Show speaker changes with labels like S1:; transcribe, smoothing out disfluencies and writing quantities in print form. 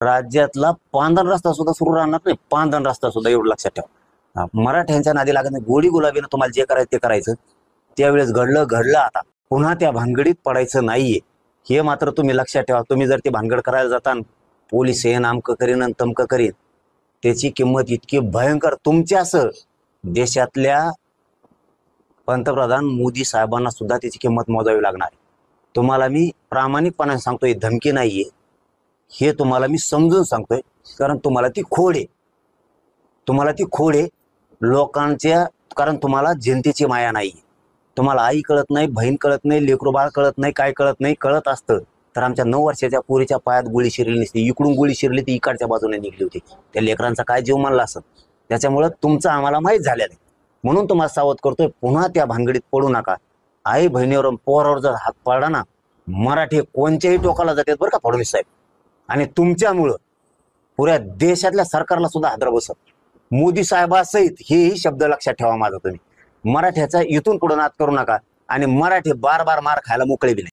S1: राज्यातला पांढरा रस्ता सुद्धा सुरू राहणार नाही, पांढरा रस्ता सुद्धा, एवढं लक्षात ठेवा. मराठ्यांच्या नादी लागत नाही. गोडी गुलाबीनं तुम्हाला जे करायचं ते करायचं. त्यावेळेस घडलं आता. पुन्हा त्या भानगडीत पडायचं नाहीये, हे मात्र तुम्ही लक्षात ठेवा. तुम्ही जर ती भानगड करायला जाता, पोलीस येईन, आमकं करीन आणि तमकं करीन, त्याची किंमत इतकी भयंकर तुमच्यासह देशातल्या पंतप्रधान मोदी साहेबांना सुद्धा त्याची किंमत मोजावी लागणार आहे. तुम्हाला मी प्रामाणिकपणाने सांगतोय, धमकी नाहीये, हे तुम्हाला मी समजून सांगतोय. कारण तुम्हाला ती खोड आहे, लोकांच्या. कारण तुम्हाला जनतेची माया नाही. तुम्हाला आई कळत नाही, बहीण कळत नाही, लेकरू बाळ कळत नाही, काय कळत नाही. कळत असतं तर आमच्या 9 वर्षाच्या पोरीच्या पायात गोळी शिरली नसती. इकडून गोळी शिरली ती इकडच्या बाजूने निघली होती. त्या लेकरांचा काय जीव मानला असत. त्याच्यामुळं तुमचं आम्हाला माहीत झालेलं आहे, म्हणून तुम्हाला सावध करतोय. पुन्हा त्या भानगडीत पडू नका. आई बहिणीवर पोरावर जर हात पडला ना, मराठी कोणत्याही टोकाला जातात बरं का फडणवीस साहेब. आणि तुमच्यामुळं पुऱ्या देशातल्या सरकारला सुद्धा हादरा बसत. मोदी साहेबासहित हेही शब्द लक्षात ठेवा माझा तुम्ही. मराठ्याचा इथून पुढे नाद करू नका. आणि मराठी बार बार मार खायला मोकळे बी नाही.